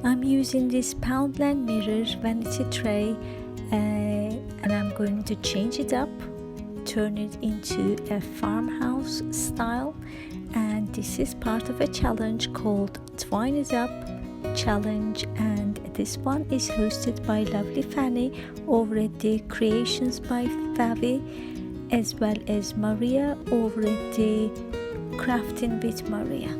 I'm using this Poundland mirror vanity tray and I'm going to change it up, turn it into a farmhouse style, and this is part of a challenge called Twine is Up challenge, and this one is hosted by lovely Fanny over at the CreationsbyFavi, as well as Maria over at the Crafting with Maria.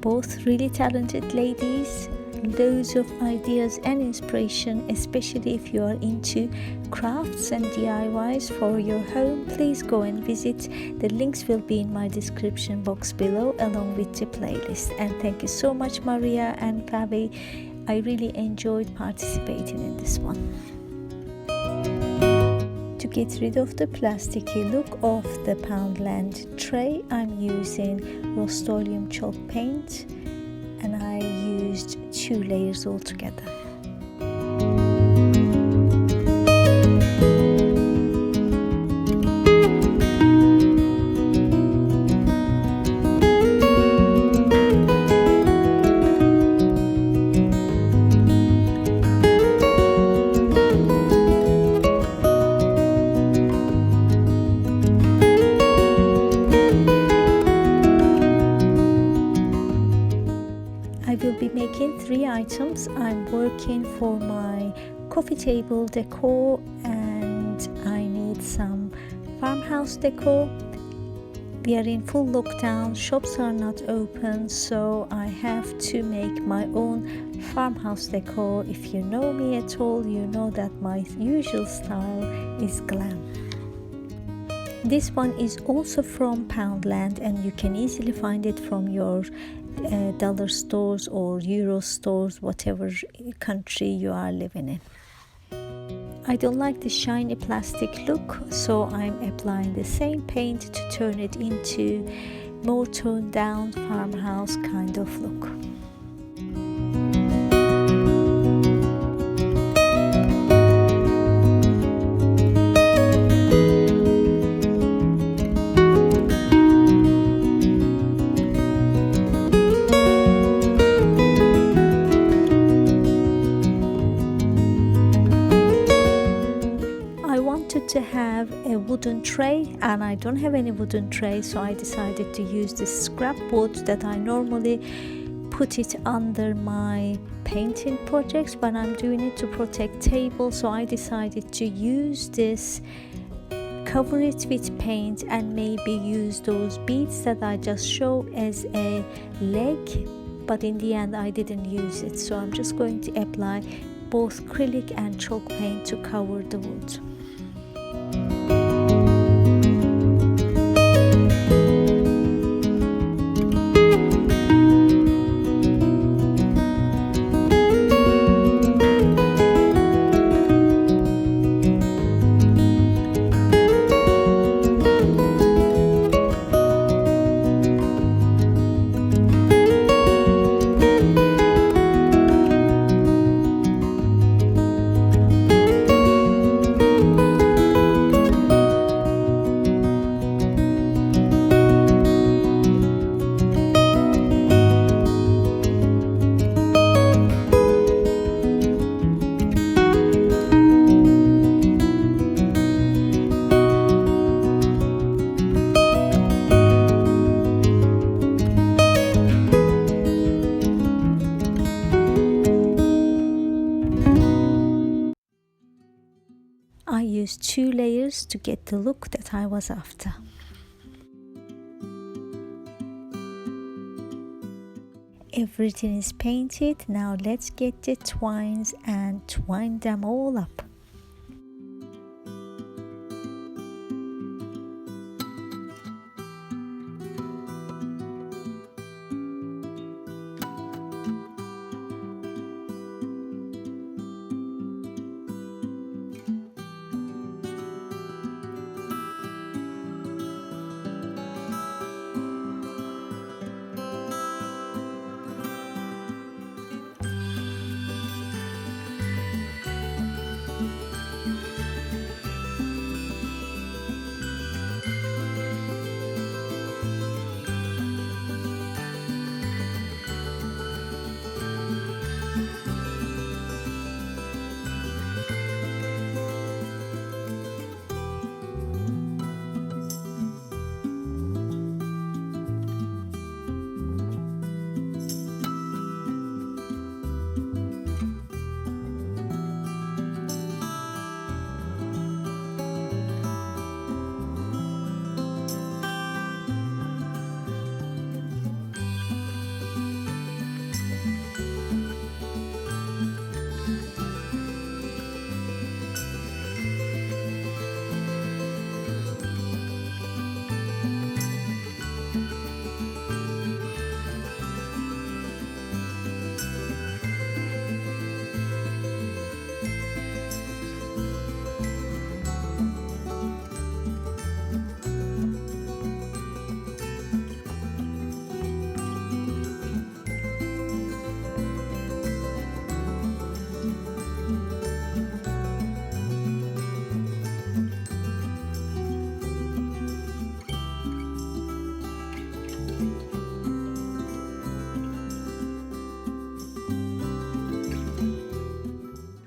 Both really talented ladies, loads of ideas and inspiration, especially if you are into crafts and DIYs for your home. Please go and visit. The links will be in my description box below along with the playlist. And thank you so much, Maria and Fabi. I really enjoyed participating in this one. To get rid of the plasticky look of the Poundland tray, I'm using Rust-Oleum chalk paint, and I used 2 layers altogether. I will be making 3 items. I'm working for my coffee table decor and I need some farmhouse decor. We are in full lockdown, shops are not open, so I have to make my own farmhouse decor. If you know me at all, you know that my usual style is glam. This one is also from Poundland, and you can easily find it from your dollar stores or euro stores, whatever country you are living in. I don't like the shiny plastic look, so I'm applying the same paint to turn it into more toned down farmhouse kind of look. To have a wooden tray, and I don't have any wooden tray, so I decided to use this scrap wood that I normally put it under my painting projects, but I'm doing it to protect tables, so I decided to use this, cover it with paint, and maybe use those beads that I just showed as a leg, but in the end I didn't use it, so I'm just going to apply both acrylic and chalk paint to cover the wood. I used 2 layers to get the look that I was after. Everything is painted. Now let's get the twines and twine them all up.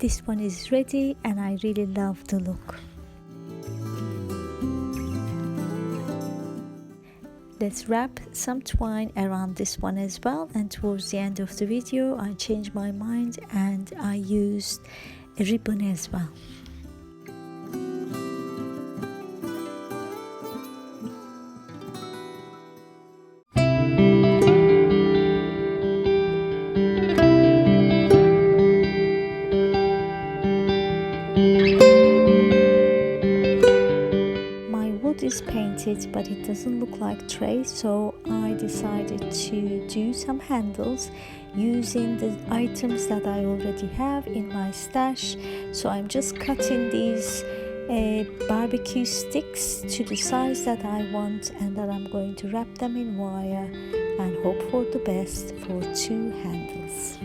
this one is ready and I really love the look. Let's wrap some twine around this one as well, and towards the end of the video I changed my mind and I used a ribbon as well. Is painted but it doesn't look like tray, so I decided to do some handles using the items that I already have in my stash. So I'm just cutting these barbecue sticks to the size that I want, and then I'm going to wrap them in wire and hope for the best for 2 handles.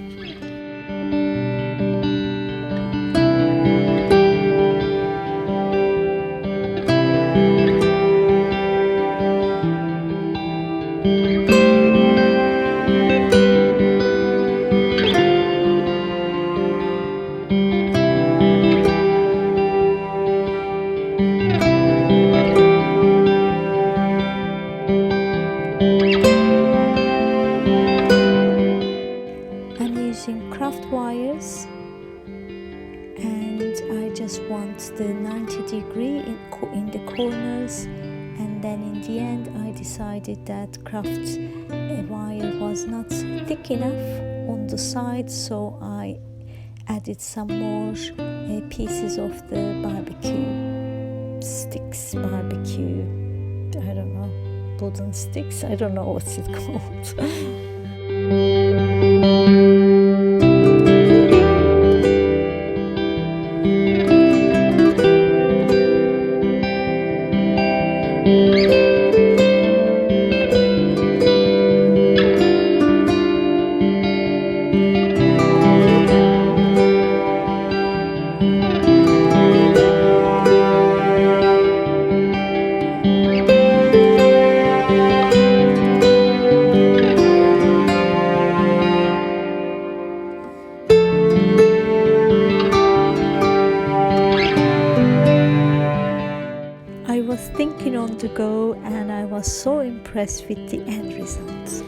Wires, and I just want the 90-degree in the corners, and then in the end I decided that craft wire was not thick enough on the sides, so I added some more pieces of the barbecue sticks, barbecue, I don't know, wooden sticks, I don't know what's it called. I was thinking on the go and I was so impressed with the end result.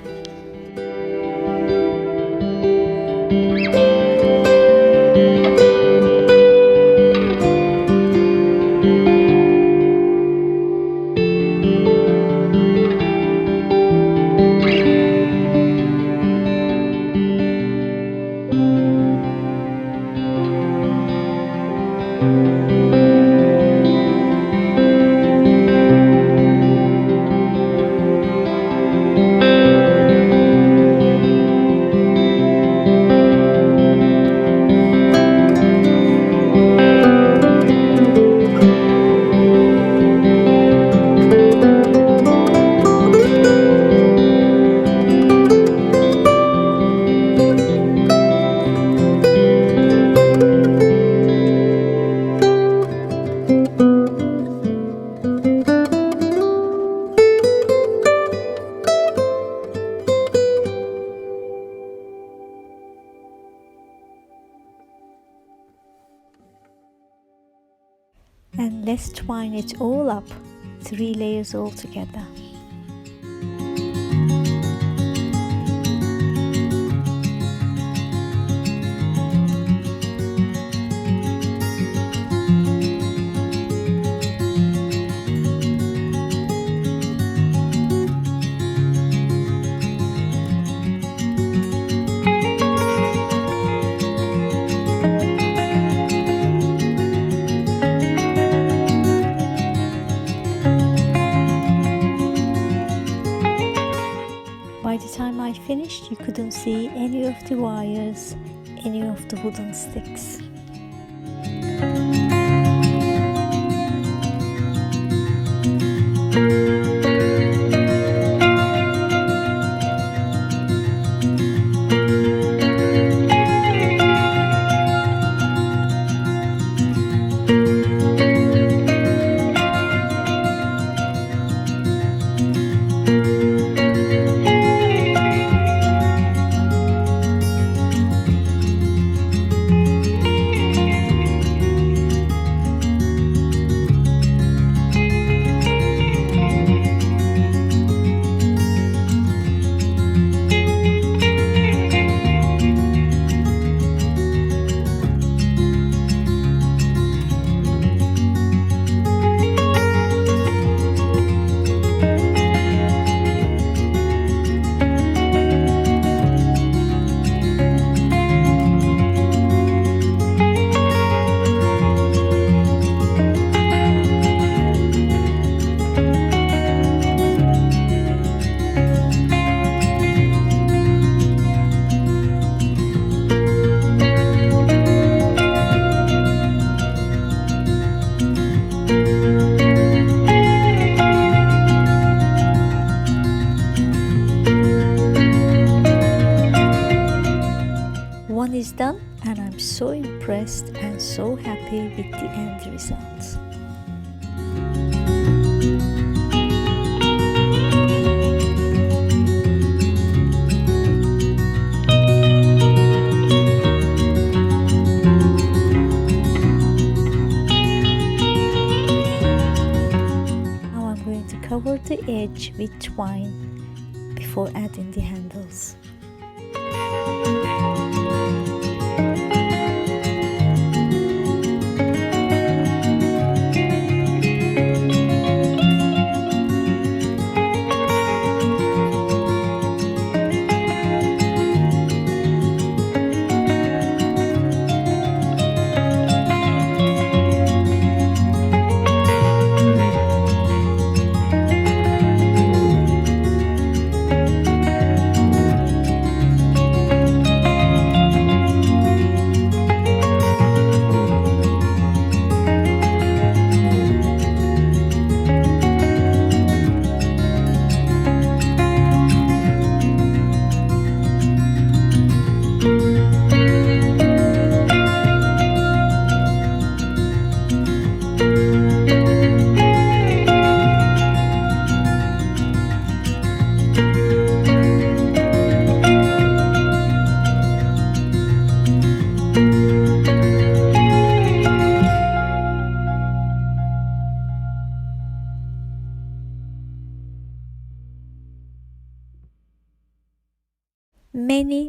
And let's twine it all up, 3 layers all together. By the time I finished, you couldn't see any of the wires, any of the wooden sticks. one is done and I'm so impressed and so happy with the end result. Now I'm going to cover the edge with twine before adding the handles.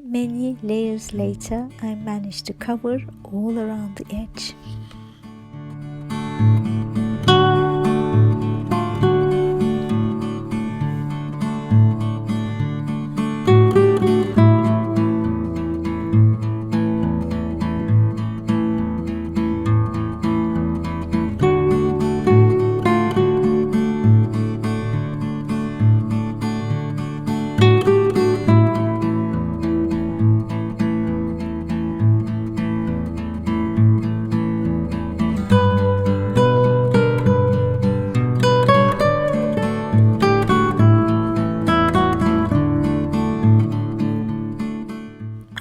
Many layers later, I managed to cover all around the edge.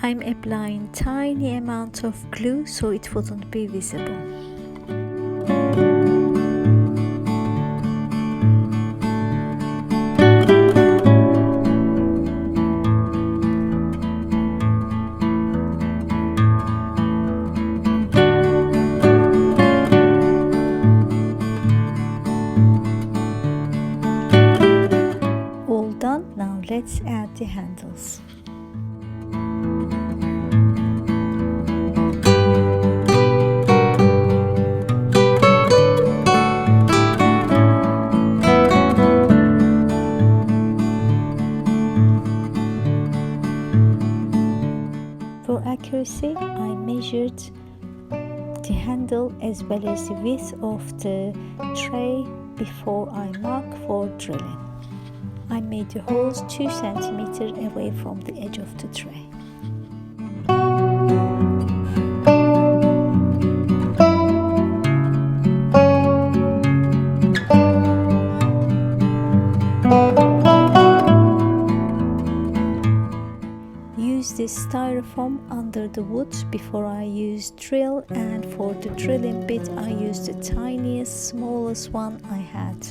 I'm applying tiny amount of glue so it wouldn't be visible. All done, now let's add the handles. For accuracy, I measured the handle as well as the width of the tray before I mark for drilling. I made the holes 2 cm away from the edge of the tray. Use this styrofoam under the wood before I use drill, and for the drilling bit I used the tiniest, smallest one I had.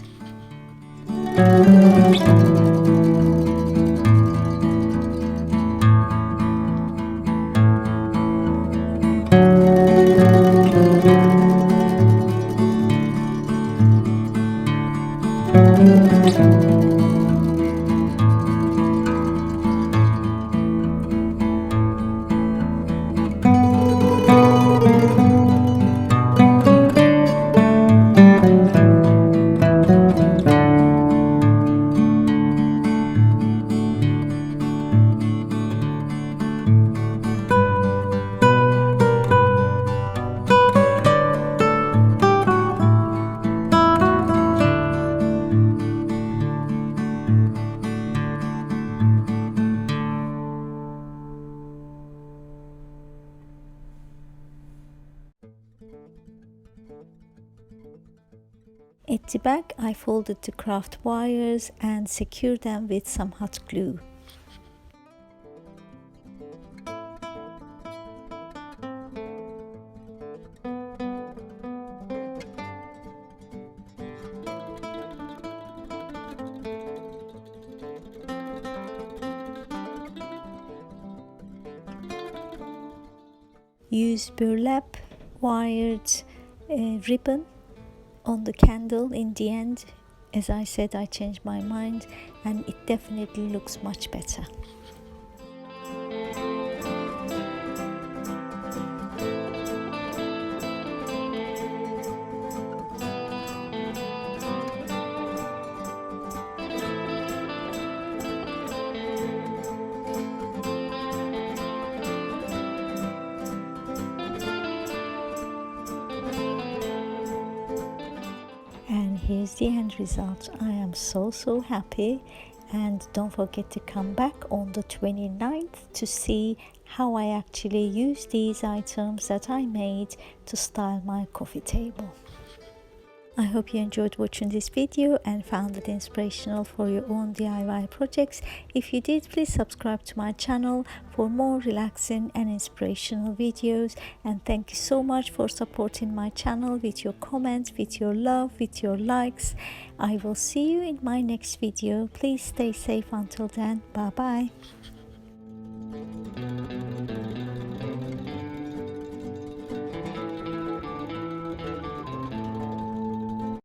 At the back, I folded the craft wires and secured them with some hot glue. use burlap wired ribbon on the candle. In the end, as I said, I changed my mind and it definitely looks much better. And here's the end result. I am so happy, and don't forget to come back on the 29th to see how I actually use these items that I made to style my coffee table. I hope you enjoyed watching this video and found it inspirational for your own DIY projects. If you did, please subscribe to my channel for more relaxing and inspirational videos. And thank you so much for supporting my channel with your comments, with your love, with your likes. I will see you in my next video. Please stay safe until then. Bye bye.